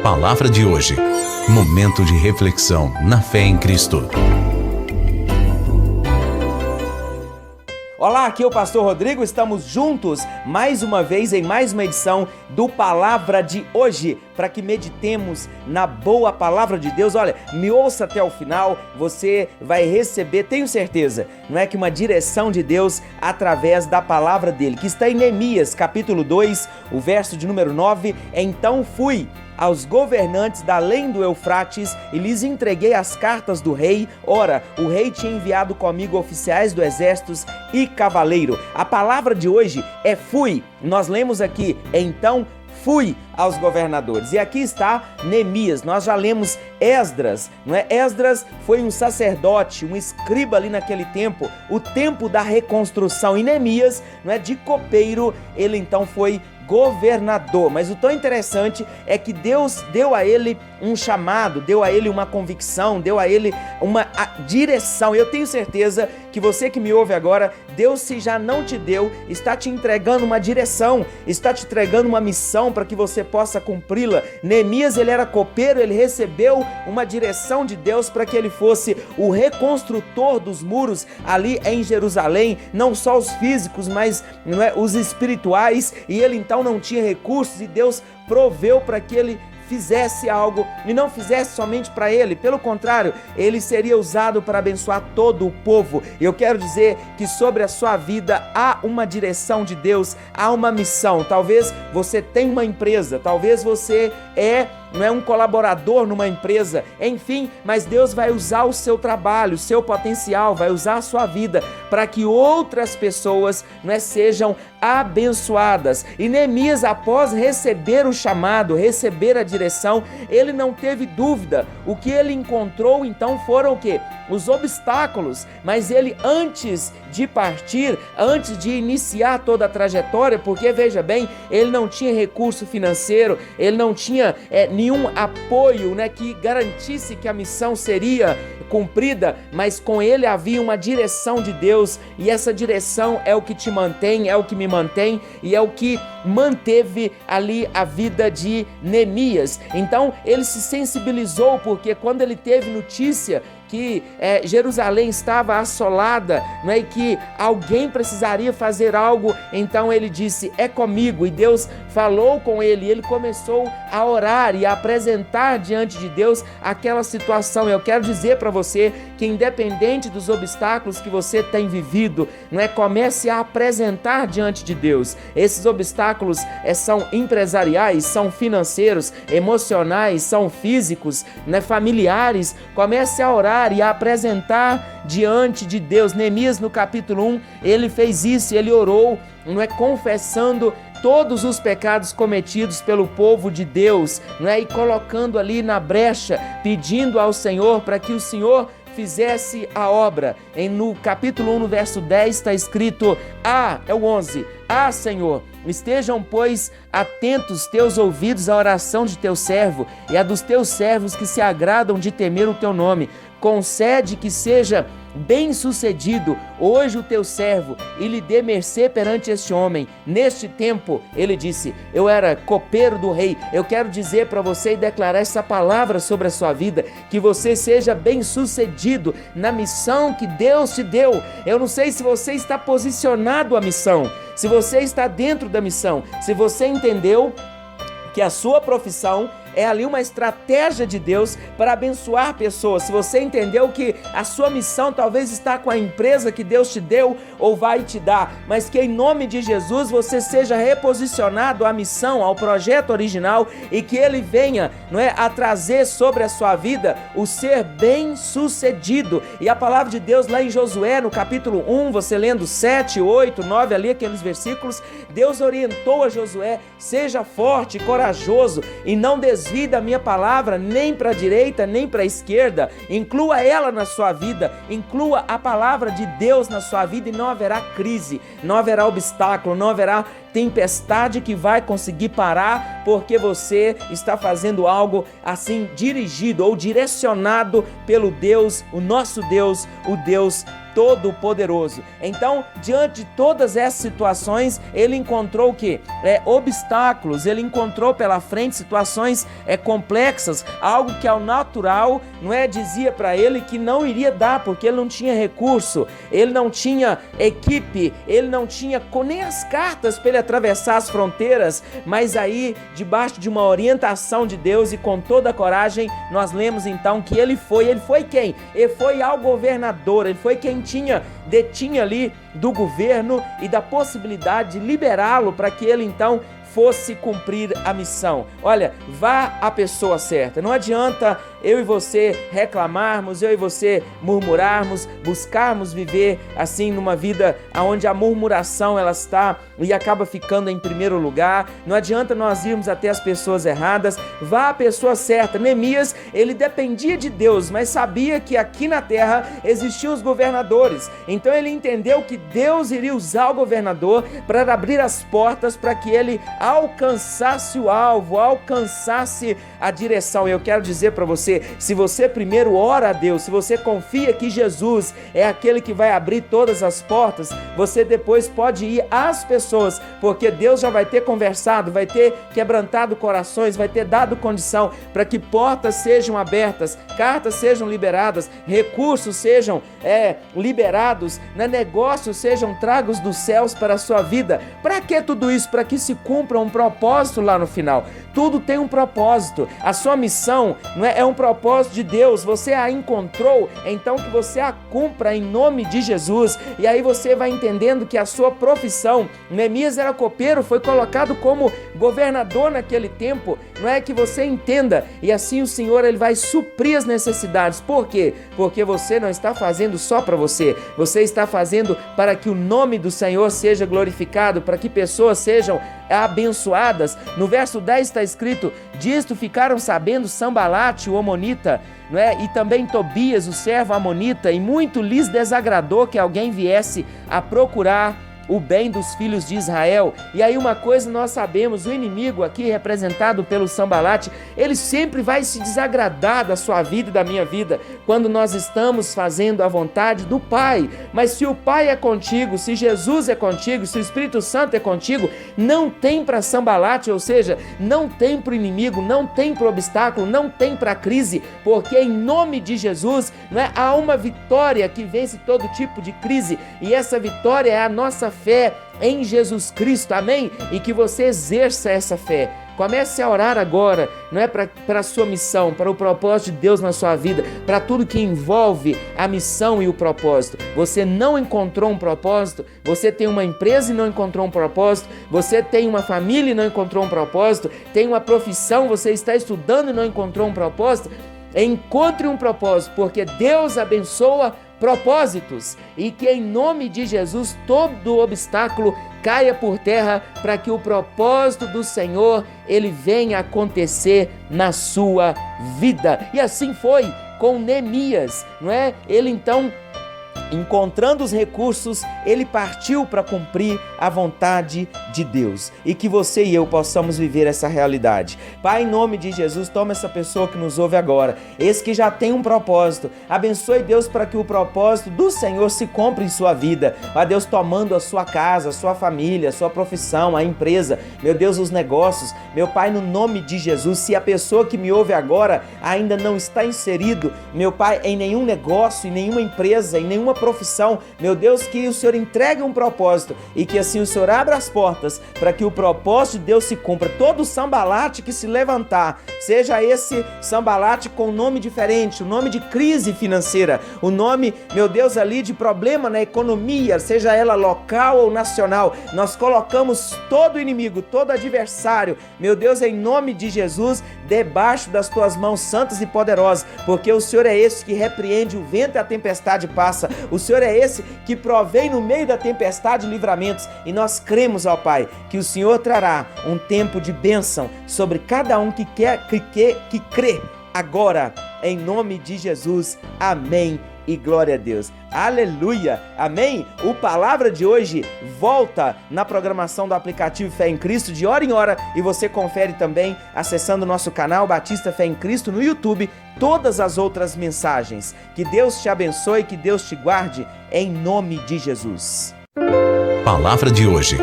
palavra de hoje. Momento de reflexão na fé em Cristo. Olá, aqui é o Pastor Rodrigo, estamos juntos mais uma vez em mais uma edição do Palavra de Hoje, para que meditemos na boa Palavra de Deus. Olha, me ouça até o final, você vai receber, tenho certeza, não é que uma direção de Deus através da Palavra dele, que está em Neemias, capítulo 2, o verso de número 9, então fui aos governantes da além do Eufrates e lhes entreguei as cartas do rei. Ora, o rei tinha enviado comigo oficiais do exército e cavaleiro. A palavra de hoje é fui. Nós lemos aqui, então fui aos governadores. E aqui está Neemias. Nós já lemos Esdras, não é? Esdras foi um sacerdote, um escriba ali naquele tempo, o tempo da reconstrução. E Neemias, não é, de copeiro, ele então foi governador. Mas o tão interessante é que Deus deu a ele um chamado, deu a ele uma convicção, deu a ele uma direção. Eu tenho certeza que você que me ouve agora, Deus, se já não te deu, está te entregando uma direção, está te entregando uma missão para que você possa cumpri-la. Neemias, ele era copeiro, ele recebeu uma direção de Deus para que ele fosse o reconstrutor dos muros ali em Jerusalém, não só os físicos, mas não é, os espirituais, e ele então não tinha recursos e Deus proveu para que ele fizesse algo e não fizesse somente para ele, pelo contrário, ele seria usado para abençoar todo o povo. Eu quero dizer que sobre a sua vida há uma direção de Deus, há uma missão. Talvez você tenha uma empresa, talvez você não é um colaborador numa empresa, enfim, mas Deus vai usar o seu trabalho, o seu potencial, vai usar a sua vida para que outras pessoas, não é, sejam abençoadas. E Neemias, após receber o chamado, receber a direção, ele não teve dúvida. O que ele encontrou então foram o quê? Os obstáculos, mas ele, antes de partir, antes de iniciar toda a trajetória, porque veja bem, ele não tinha recurso financeiro, ele não tinha nenhum apoio, né, que garantisse que a missão seria cumprida, mas com ele havia uma direção de Deus, e essa direção é o que te mantém, é o que me mantém, e é o que manteve ali a vida de Neemias. Então ele se sensibilizou, porque quando ele teve notícia que Jerusalém estava assolada, não é, e que alguém precisaria fazer algo, então ele disse, é comigo, e Deus falou com ele, e ele começou a orar e a apresentar diante de Deus aquela situação. Eu quero dizer para você que, independente dos obstáculos que você tem vivido, não é, comece a apresentar diante de Deus. Esses obstáculos são empresariais, são financeiros, emocionais, são físicos, né, familiares. Comece a orar e a apresentar diante de Deus. Neemias, no capítulo 1, ele fez isso, ele orou, não é, confessando todos os pecados cometidos pelo povo de Deus, não é, e colocando ali na brecha, pedindo ao Senhor para que o Senhor fizesse a obra. No capítulo 1, no verso 10, está escrito, é o 11, Senhor, estejam, pois, atentos teus ouvidos à oração de teu servo e a dos teus servos que se agradam de temer o teu nome. Concede que seja bem-sucedido hoje o teu servo e lhe dê mercê perante este homem. Neste tempo, ele disse, eu era copeiro do rei. Eu quero dizer para você e declarar essa palavra sobre a sua vida, que você seja bem-sucedido na missão que Deus te deu. Eu não sei se você está posicionado à missão, se você está dentro da missão, se você entendeu que a sua profissão é ali uma estratégia de Deus para abençoar pessoas. Se você entendeu que a sua missão talvez está com a empresa que Deus te deu ou vai te dar, mas que em nome de Jesus você seja reposicionado à missão, ao projeto original, e que ele venha, não é, a trazer sobre a sua vida o ser bem-sucedido. E a palavra de Deus lá em Josué, no capítulo 1, você lendo 7, 8, 9, ali aqueles versículos, Deus orientou a Josué, seja forte e corajoso e não desvie da minha palavra nem para a direita nem para a esquerda. Inclua ela na sua vida, inclua a palavra de Deus na sua vida, e não haverá crise, não haverá obstáculo, não haverá tempestade que vai conseguir parar, porque você está fazendo algo assim dirigido ou direcionado pelo Deus, o nosso Deus, o Deus Todo-Poderoso. Então, diante de todas essas situações, ele encontrou o quê? Obstáculos, ele encontrou pela frente situações complexas, algo que ao natural, dizia para ele que não iria dar, porque ele não tinha recurso, ele não tinha equipe, ele não tinha nem as cartas para ele atravessar as fronteiras, mas aí, debaixo de uma orientação de Deus e com toda a coragem, nós lemos então que ele foi quem? Ele foi ao governador, ele foi quem detinha ali do governo e da possibilidade de liberá-lo para que ele então fosse cumprir a missão. Olha, vá à pessoa certa. Não adianta eu e você reclamarmos, eu e você murmurarmos, buscarmos viver assim numa vida onde a murmuração ela está e acaba ficando em primeiro lugar. Não adianta nós irmos até as pessoas erradas. Vá à pessoa certa. Neemias, ele dependia de Deus, mas sabia que aqui na terra existiam os governadores. Então ele entendeu que Deus iria usar o governador para abrir as portas para que ele alcançasse o alvo, alcançasse a direção. Eu quero dizer para você, se você primeiro ora a Deus, se você confia que Jesus é aquele que vai abrir todas as portas, você depois pode ir às pessoas, porque Deus já vai ter conversado, vai ter quebrantado corações, vai ter dado condição para que portas sejam abertas, cartas sejam liberadas, recursos sejam liberados, negócios sejam tragos dos céus para a sua vida. Para que tudo isso? Para que se cumpra um propósito lá no final. Tudo tem um propósito. A sua missão é um propósito de Deus. Você a encontrou, então que você a cumpra em nome de Jesus. E aí você vai entendendo que a sua profissão, Neemias era copeiro, foi colocado como governador naquele tempo. Não é que você entenda, e assim o Senhor ele vai suprir as necessidades. Por quê? Porque você não está fazendo só para você, você está fazendo para que o nome do Senhor seja glorificado, para que pessoas sejam abençoadas. No verso 10 está escrito: disto ficaram sabendo Sambalate, o amonita, e também Tobias, o servo amonita, e muito lhes desagradou que alguém viesse a procurar o bem dos filhos de Israel. E aí uma coisa nós sabemos, o inimigo aqui representado pelo Sambalate, ele sempre vai se desagradar da sua vida e da minha vida, quando nós estamos fazendo a vontade do Pai. Mas se o Pai é contigo, se Jesus é contigo, se o Espírito Santo é contigo, não tem para Sambalate, ou seja, não tem para o inimigo, não tem para o obstáculo, não tem para a crise, porque em nome de Jesus há uma vitória que vence todo tipo de crise, e essa vitória é a nossa fé em Jesus Cristo, amém? E que você exerça essa fé. Comece a orar agora, para a sua missão, para o propósito de Deus na sua vida, para tudo que envolve a missão e o propósito. Você não encontrou um propósito, você tem uma empresa e não encontrou um propósito, você tem uma família e não encontrou um propósito, tem uma profissão, você está estudando e não encontrou um propósito. Encontre um propósito, porque Deus abençoa propósitos, e que em nome de Jesus todo obstáculo caia por terra para que o propósito do Senhor ele venha acontecer na sua vida. E assim foi com Neemias, Ele então, encontrando os recursos, ele partiu para cumprir a vontade de Deus, e que você e eu possamos viver essa realidade. Pai, em nome de Jesus, toma essa pessoa que nos ouve agora, esse que já tem um propósito, abençoe, Deus, para que o propósito do Senhor se cumpra em sua vida. Ó Deus, tomando a sua casa, a sua família, a sua profissão, a empresa, meu Deus, os negócios, meu Pai, no nome de Jesus, se a pessoa que me ouve agora ainda não está inserido, meu Pai, em nenhum negócio, em nenhuma empresa, em nenhuma profissão, meu Deus, que o Senhor entregue um propósito, e que assim o Senhor abra as portas para que o propósito de Deus se cumpra. Todo Sambalate que se levantar, seja esse Sambalate com um nome diferente, o nome de crise financeira, o nome, meu Deus, ali de problema na economia, seja ela local ou nacional, nós colocamos todo inimigo, todo adversário, meu Deus, em nome de Jesus, debaixo das tuas mãos santas e poderosas, porque o Senhor é esse que repreende o vento e a tempestade passa. O Senhor é esse que provém no meio da tempestade livramentos, e nós cremos, ó Pai, que o Senhor trará um tempo de bênção sobre cada um que crê agora, em nome de Jesus. Amém e glória a Deus. Aleluia, amém? O Palavra de hoje volta na programação do aplicativo Fé em Cristo de hora em hora e você confere também acessando o nosso canal Batista Fé em Cristo no YouTube todas as outras mensagens. Que Deus te abençoe, que Deus te guarde, em nome de Jesus. Palavra de hoje.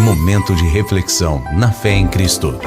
Momento de reflexão na fé em Cristo.